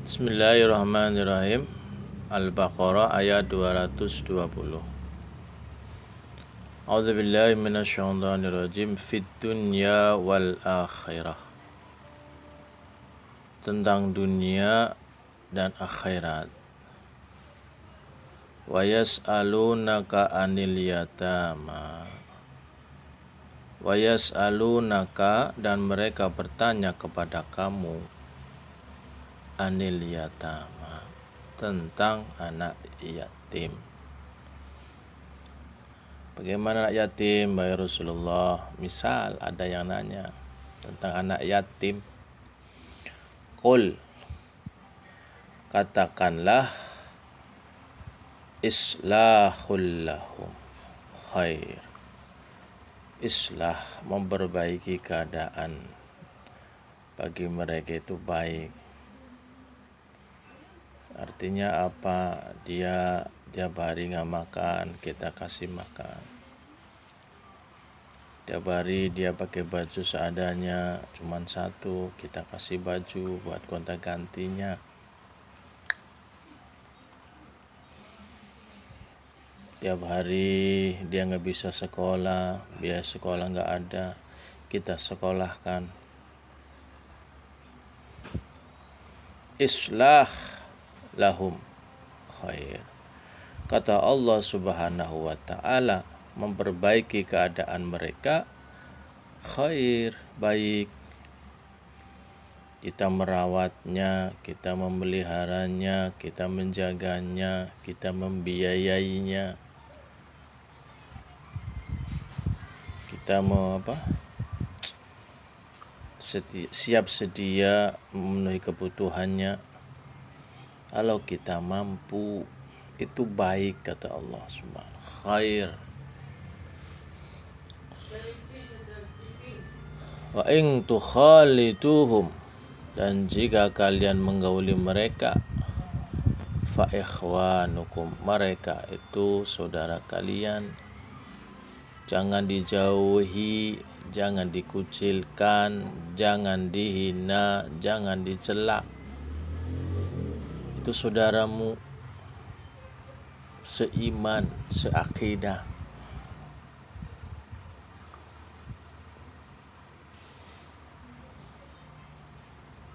Bismillahirrahmanirrahim. Al-Baqarah ayat 220. A'udzubillahi minasyaitonirrajim. Fid dunya wal akhirah. Tentang dunia dan akhirat. Wa yas'alunaka 'anil yatama. Wa yas'alunaka, dan mereka bertanya kepada kamu, anil yatama, tentang anak yatim. Bagaimana anak yatim, Baik Rasulullah? Misal ada yang nanya tentang anak yatim. Qul, katakanlah, islahul lahum khair. Islah, memperbaiki keadaan bagi mereka itu baik. Artinya apa? Dia tiap hari nggak makan, kita kasih makan. Tiap hari dia pakai baju seadanya, cuman satu, kita kasih baju buat gonta gantinya. Tiap hari dia nggak bisa sekolah, biaya sekolah nggak ada, kita sekolahkan. Islah lahum khair. Kata Allah Subhanahu wa ta'ala, memperbaiki keadaan mereka khair, baik. Kita merawatnya, kita memeliharanya, kita menjaganya, kita membiayainya. Kita siap sedia memenuhi kebutuhannya. Kalau kita mampu, itu baik, kata Allah Subhanahu khair. Wa in tukhalituhum, dan jika kalian menggauli mereka, fa ikhwanukum, mereka itu saudara kalian. Jangan dijauhi, jangan dikucilkan, jangan dihina, jangan dicela. Itu saudaramu seiman, seakidah.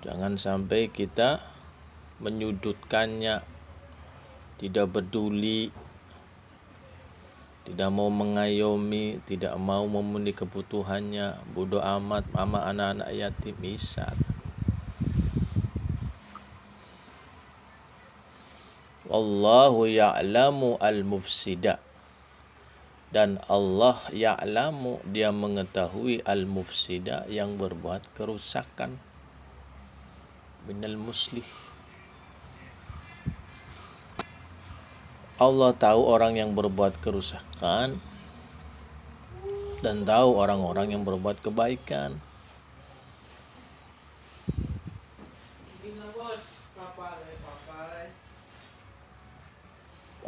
Jangan sampai kita menyudutkannya, tidak peduli, tidak mau mengayomi, tidak mau memenuhi kebutuhannya, bodoh amat sama anak-anak yatim. Bisa. Wallahu ya'lamu al-mufsida, dan Allah ya'lamu, dia mengetahui al-mufsida, yang berbuat kerusakan, minal muslih. Allah tahu orang yang berbuat kerusakan dan tahu orang-orang yang berbuat kebaikan.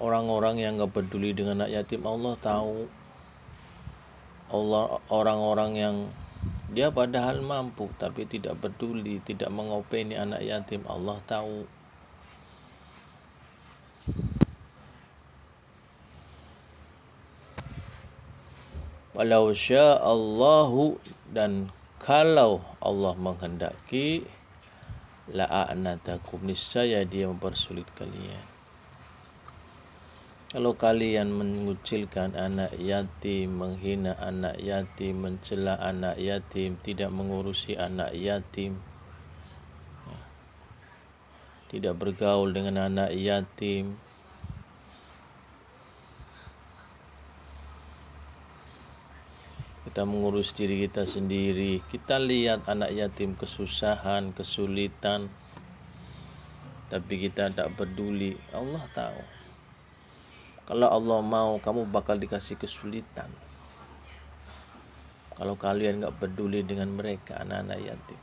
Orang-orang yang gak peduli dengan anak yatim, Allah tahu. Orang-orang yang dia padahal mampu tapi tidak peduli, tidak mengopeni anak yatim, Allah tahu. Walau sya'allahu, dan kalau Allah menghendaki, la'anatakum, niscaya dia mempersulit kalian. Kalau kalian mengucilkan anak yatim, menghina anak yatim, mencela anak yatim, tidak mengurusi anak yatim, tidak bergaul dengan anak yatim, kita mengurus diri kita sendiri. Kita lihat anak yatim kesusahan, kesulitan, tapi kita tidak peduli. Allah tahu. Kalau Allah mau, kamu bakal dikasih kesulitan kalau kalian gak peduli dengan mereka, anak-anak yatim.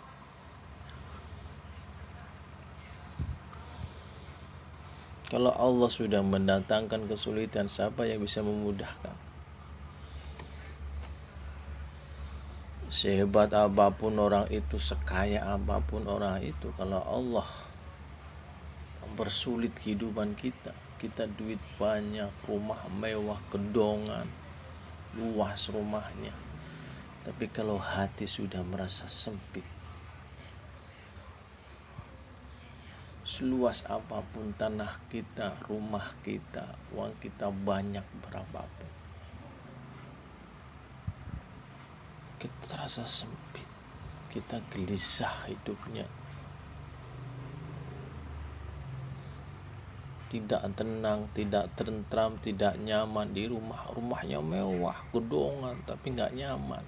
Kalau Allah sudah mendatangkan kesulitan, siapa yang bisa memudahkan? Sehebat apapun orang itu, sekaya apapun orang itu, kalau Allah mempersulit kehidupan kita. Kita duit banyak, rumah mewah, gedongan, luas rumahnya. Tapi kalau hati sudah merasa sempit, seluas apapun tanah kita, rumah kita, uang kita banyak berapapun, kita terasa sempit, kita gelisah hidupnya, tidak tenang, tidak tentram, tidak nyaman di rumah. Rumahnya mewah, gedongan, tapi nggak nyaman.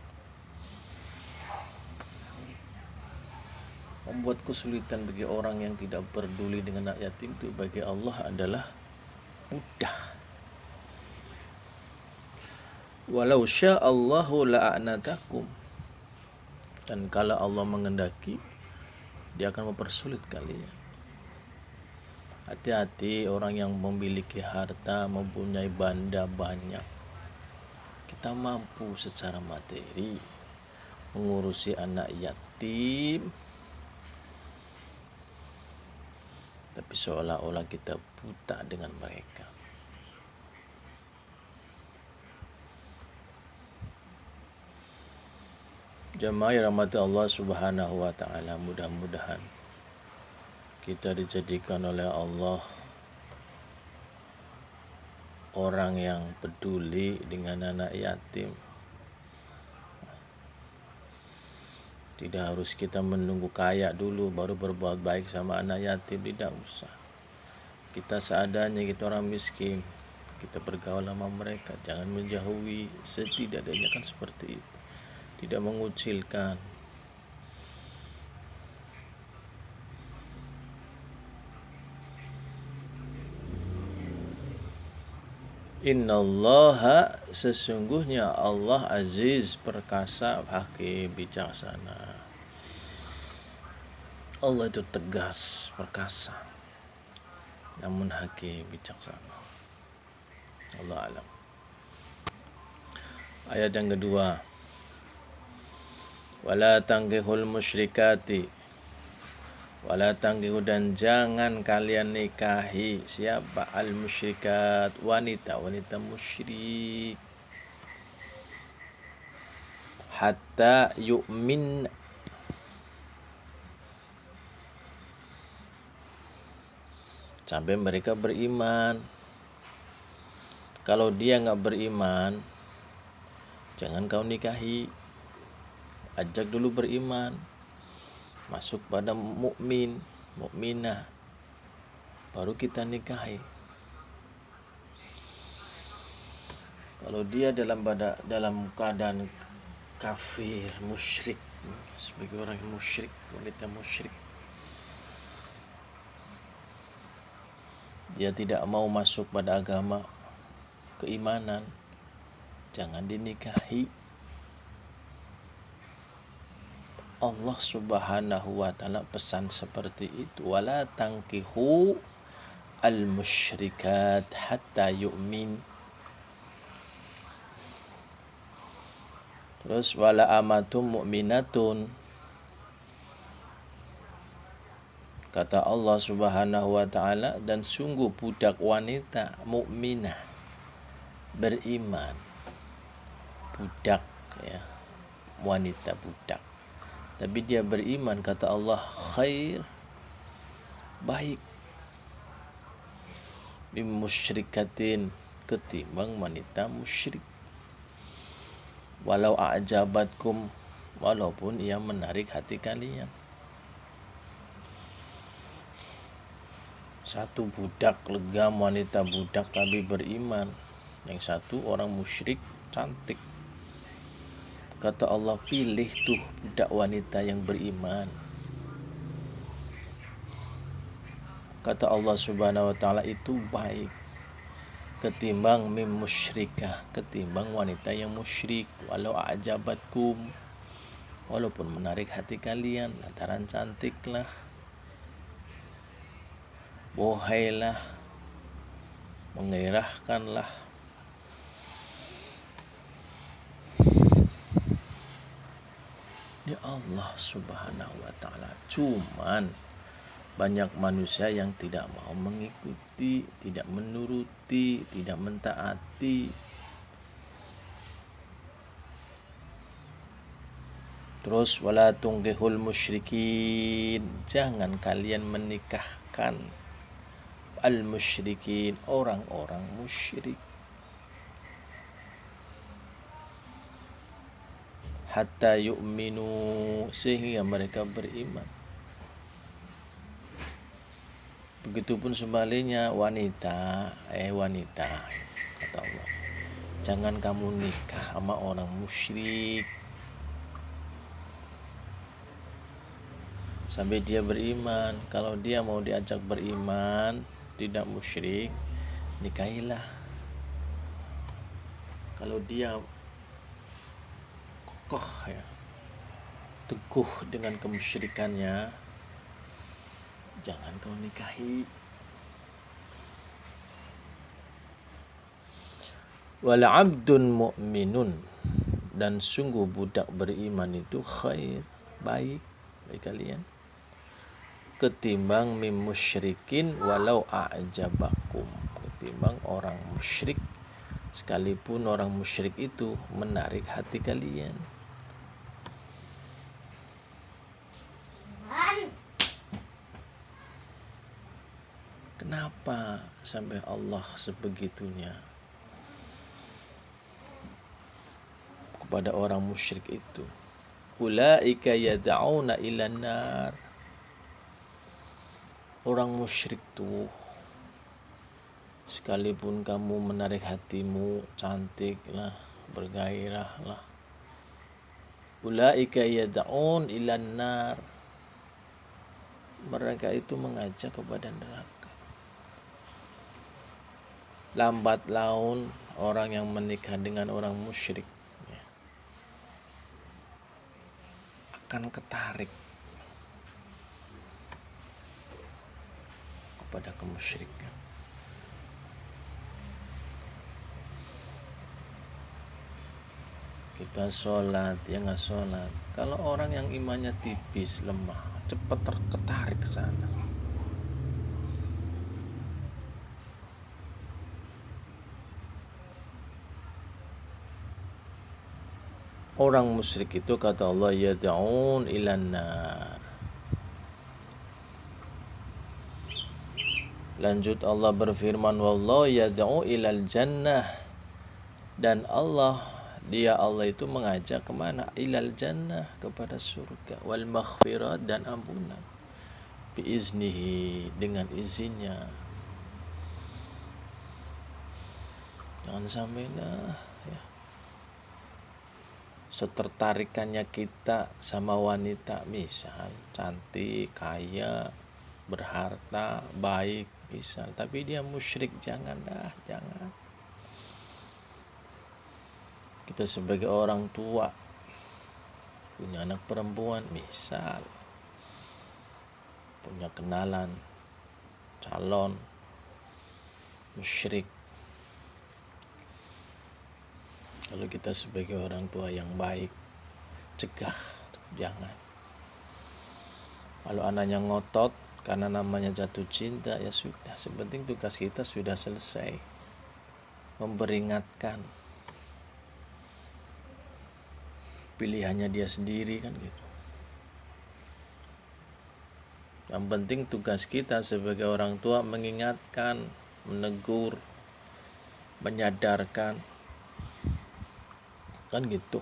Membuat kesulitan bagi orang yang tidak peduli dengan anak yatim itu bagi Allah adalah mudah. Walau sya'allahu la'anatakum. Dan kalau Allah mengendaki, Dia akan mempersulit kalian. Hati-hati orang yang memiliki harta, mempunyai benda banyak. Kita mampu secara materi mengurusi anak yatim, tapi seolah-olah kita buta dengan mereka. Jemaah yang rahmati Allah Subhanahu wa taala, mudah-mudahan kita dijadikan oleh Allah orang yang peduli dengan anak yatim. Tidak harus kita menunggu kaya dulu baru berbuat baik sama anak yatim, tidak usah. Kita seadanya, kita orang miskin, kita bergaul sama mereka, jangan menjauhi, setidaknya kan seperti itu. Tidak mengucilkan. Innallaha, sesungguhnya Allah aziz, perkasa, hakim, bijaksana. Allah itu tegas, perkasa, namun hakim, bijaksana. Allah alam. Ayat yang kedua, wala tankihul musyrikati, wala tangkihu, dan jangan kalian nikahi siapa? Al musyrikat, wanita musyrik, hatta yu'min, sampai mereka beriman. Kalau dia nggak beriman, jangan kau nikahi, ajak dulu beriman, masuk pada mukmin, mukminah, baru kita nikahi. Kalau dia dalam keadaan kafir, musyrik, sebagai orang yang musyrik, wanita musyrik, dia tidak mau masuk pada agama keimanan, jangan dinikahi. Allah Subhanahu wa taala pesan seperti itu, wala tankihu al musyrikat hatta yu'min. Terus wala amatum mu'minatun, kata Allah Subhanahu wa taala, dan sungguh budak wanita mukminah beriman. Budak ya, wanita budak, tapi dia beriman, kata Allah, khair, baik, min musyrikatin, ketimbang wanita musyrik. Walau a'jabatkum, walaupun ia menarik hati kalian. Satu budak legam, wanita budak tapi beriman. Yang satu orang musyrik cantik. Kata Allah, pilih tuh budak wanita yang beriman. Kata Allah Subhanahu wa taala, itu baik ketimbang mim musyrikah, ketimbang wanita yang musyrik. Walau a'jabatkum, walaupun menarik hati kalian lantaran cantiklah, bohailah, menggairahkanlah. Ya Allah Subhanahu wa taala, cuman banyak manusia yang tidak mau mengikuti, tidak menuruti, tidak mentaati. Terus wala tungkihul musyrikin, jangan kalian menikahkan al musyrikin, orang-orang musyrik, hatta yu'minu, sehingga mereka beriman. Begitupun sebaliknya wanita, kata Allah, jangan kamu nikah sama orang musyrik sampai dia beriman. Kalau dia mau diajak beriman, tidak musyrik, nikahilah. Kalau dia kokoh ya, teguh dengan kemusyrikannya, jangan kau nikahi. Wal abdun mu'minun, dan sungguh budak beriman itu khair, baik bagi kalian, ketimbang mim musyrikin walau a'jabakum, ketimbang orang musyrik sekalipun orang musyrik itu menarik hati kalian. Kenapa sampai Allah sebegitunya kepada orang musyrik itu? Ulaika yad'una ilan nar. Orang musyrik tuh, sekalipun kamu menarik hatimu, cantik lah, bergairah lah, ulaika yad'un ilan nar, mereka itu mengajak kepada neraka. Lambat laun orang yang menikah dengan orang musyrik ya, akan ketarik kepada kemusyrikan. Kita sholat, ya nggak sholat. Kalau orang yang imannya tipis, lemah, cepat terketarik ke sana. Orang musyrik itu kata Allah yad'un ilan nar. Lanjut Allah berfirman, wallahu yad'u ilal jannah, dan Allah itu mengajak kemana? Ilal jannah, kepada surga, wal maghfirah, dan ampunan, biiznihi, dengan izinnya. Jangan sampai ya, setertarikannya kita sama wanita, misal cantik, kaya, berharta, baik, misal, tapi dia musyrik, jangan. Kita sebagai orang tua punya anak perempuan, misal punya kenalan calon musyrik, kalau kita sebagai orang tua yang baik, cegah, jangan. Kalau anaknya ngotot karena namanya jatuh cinta, ya sudah, sepenting tugas kita sudah selesai, memperingatkan, pilihannya dia sendiri kan gitu. Yang penting tugas kita sebagai orang tua mengingatkan, menegur, menyadarkan, kan gitu.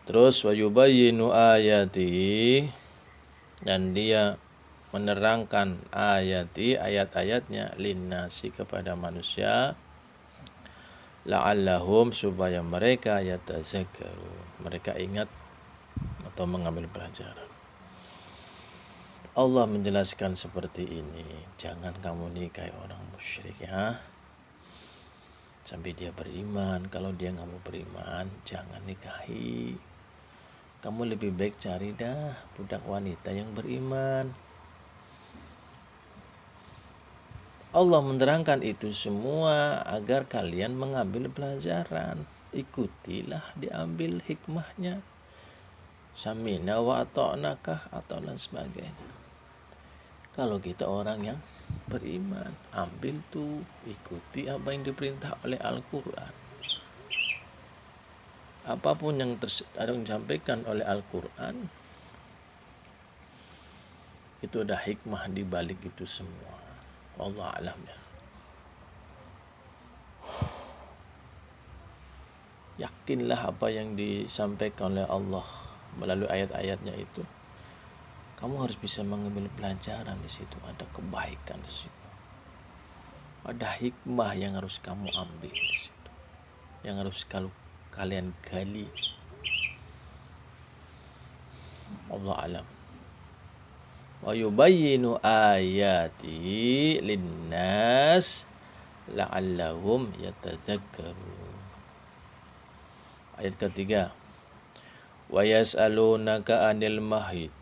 Terus wa yubayyinu ayati, dan dia menerangkan ayat-ayatnya linnasi, kepada manusia, la'allahum, supaya mereka yatazakkaru, mereka ingat atau mengambil pelajaran. Allah menjelaskan seperti ini, jangan kamu nikahi orang musyrik ya, sampai dia beriman. Kalau dia nggak mau beriman, jangan nikahi. Kamu lebih baik cari budak wanita yang beriman. Allah menerangkan itu semua agar kalian mengambil pelajaran. Ikutilah, diambil hikmahnya. samina wa ata'nakah atau dan sebagainya. Kalau kita orang yang beriman, ambil tuh, ikuti apa yang diperintah oleh Al-Quran. Apapun yang disampaikan oleh Al-Quran, itu ada hikmah di balik itu semua. Allah alam ya. Yakinlah apa yang disampaikan oleh Allah melalui ayat-ayatnya itu. Kamu harus bisa mengambil pelajaran di situ. Ada kebaikan di situ. Ada hikmah yang harus kamu ambil di situ. Yang harus kalian gali. Allah alam. Wa yubayyinu ayati linnas la'allahum yatadzakkarun. Ayat ketiga. Wa yas'alunaka 'anil mahid.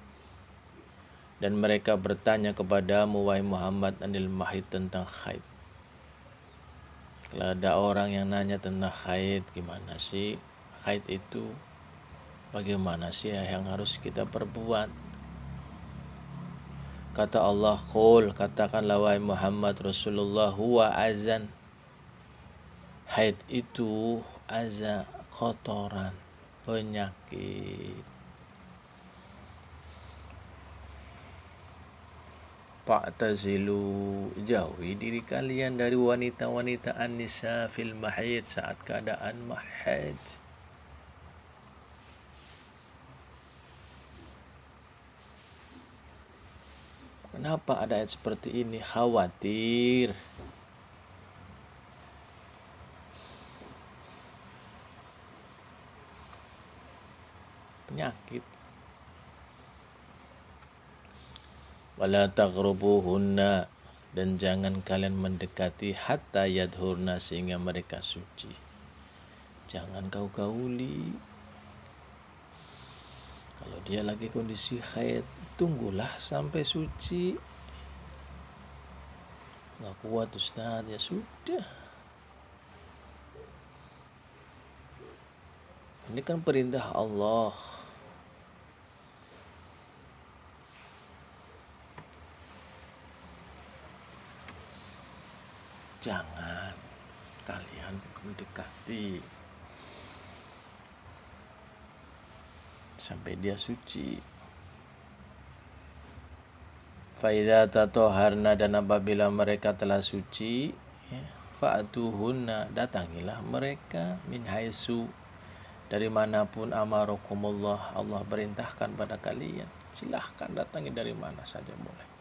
Dan mereka bertanya kepadamu wahai Muhammad anil mahid, tentang haid. Kalau ada orang yang nanya tentang haid, gimana sih haid itu? Bagaimana sih yang harus kita perbuat? Kata Allah, qul, katakanlah wahai Muhammad Rasulullah, huwa azan. Haid itu aza, kotoran, penyakit. Fa'tazilu, jauhi diri kalian dari wanita-wanita an-nisa fil mahid, saat keadaan mahid. Kenapa ada ayat seperti ini? Khawatir penyakit. Wala taqrubuhunna, dan jangan kalian mendekati hatta yadhurna, sehingga mereka suci. Jangan kau gauli. Kalau dia lagi kondisi haid, tunggulah sampai suci. Nggak kuat Ustaz, ya sudah. Ini kan perintah Allah. Jangan kalian mendekati sampai dia suci. Faidza tatoharna, dan apabila mereka telah suci, ya, fa'atuhunna, datangilah mereka, min haitsu, dari manapun amarakumullah, Allah perintahkan pada kalian. Silahkan datangi dari mana saja boleh.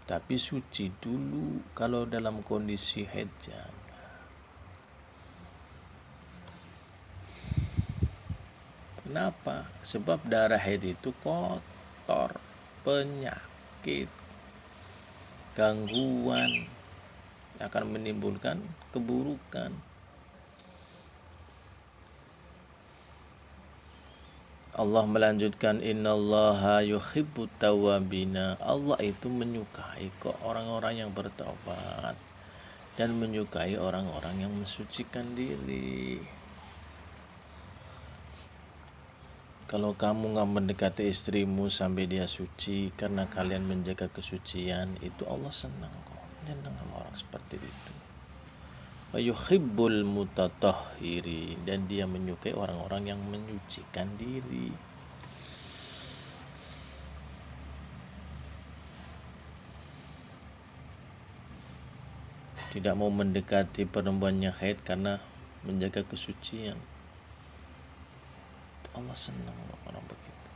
Tapi suci dulu kalau dalam kondisi haid jangan. Kenapa? Sebab darah haid itu kotor, penyakit, gangguan, akan menimbulkan keburukan. Allah melanjutkan, innallaha yuhibbut tawwabina. Allah itu menyukai kok orang-orang yang bertaubat dan menyukai orang-orang yang mensucikan diri. Kalau kamu nggak mendekati istrimu sampai dia suci karena kalian menjaga kesucian, itu Allah senang kok. Senang sama orang seperti itu. Wa yuhibbul mutatahhirin, dan dia menyukai orang-orang yang menyucikan diri. Tidak mau mendekati perempuan yang haid karena menjaga kesucian. Allah senang orang begitu.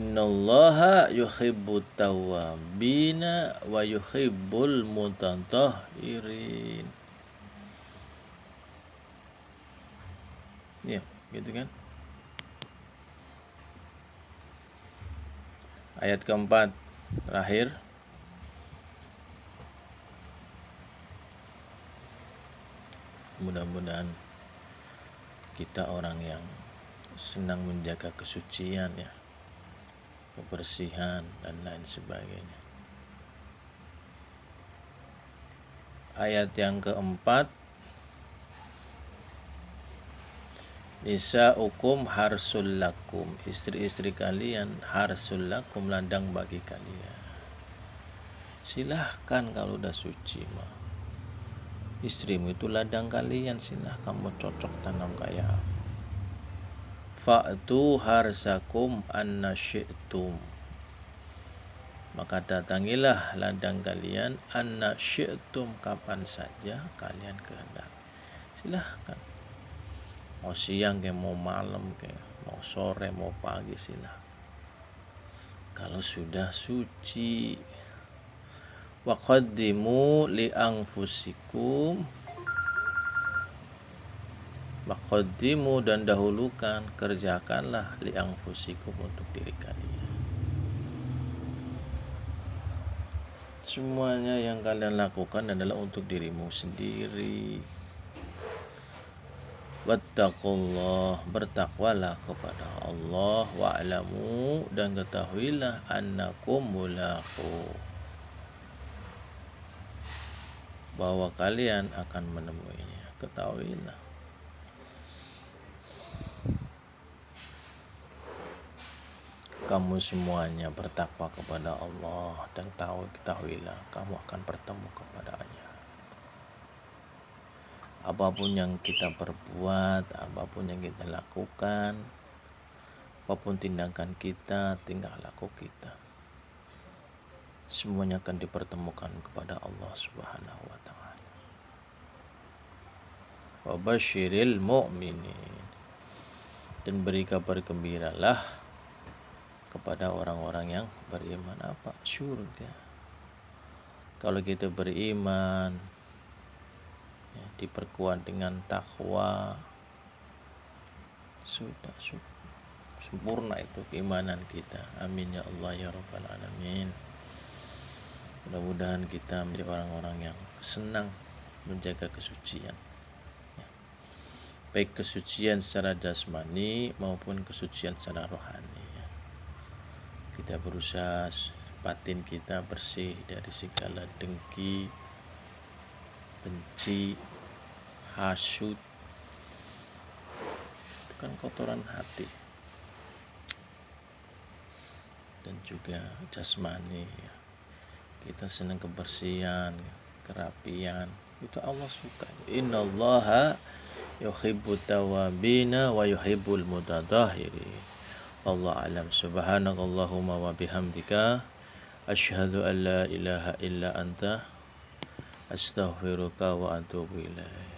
Innallaha yuhibbut tawwabina wa yuhibbul mutatahhirin. Ya, gitu kan. Ayat keempat terakhir. Mudah-mudahan kita orang yang senang menjaga kesucian, ya, kebersihan dan lain sebagainya. Ayat yang keempat, Nisaukum harsul lakum, istri-istri kalian harsul lakum, ladang bagi kalian. Silahkan kalau udah suci mah. Istrimu itu ladang kalian, silahkan mau cocok tanam kayak apa. Fa'tu harsakum anna syi'tum, maka datangilah ladang kalian anna syi'tum, kapan saja kalian kehendak. Silahkan. Mau siang kayak mau malam kayak mau sore mau pagi, silahkan. Kalau sudah suci. Wa qaddimu li anfusikum, maqaddimu dan dahulukan, kerjakanlah li anfusikum untuk diri kalian. Semuanya yang kalian lakukan adalah untuk dirimu sendiri. Wattaqullah, bertakwalah kepada Allah, wa'lamu, dan ketahuilah annakum mulaqu, bahwa kalian akan menemuinya. Ketahuilah. Kamu semuanya bertakwa kepada Allah dan ketahuilah kamu akan bertemu kepadanya. Apapun yang kita perbuat, apapun yang kita lakukan, apapun tindakan kita, tingkah laku kita, semuanya akan dipertemukan kepada Allah Subhanahu wa ta'ala. Wa basyiril mu'minin, dan beri kabar gembiralah kepada orang-orang yang beriman. Apa? Surga. Kalau kita beriman, ya, diperkuat dengan takwa, sudah sempurna itu keimanan kita. Amin ya Allah ya Rabbal Alamin. Mudah-mudahan kita menjadi orang-orang yang senang menjaga kesucian, ya. Baik kesucian secara jasmani maupun kesucian secara rohani, ya. Kita berusaha batin kita bersih dari segala dengki, benci, hasud. Itu kan kotoran hati. Dan juga jasmani, ya. Kita senang kebersihan, kerapian, itu Allah suka. Innallaha yuhibbut tawabina wa yuhibbul mutatahhirin. Allah alam. Subhanakallahumma wa bihamdika asyhadu an la ilaha illa anta astaghfiruka wa atubu ilaik.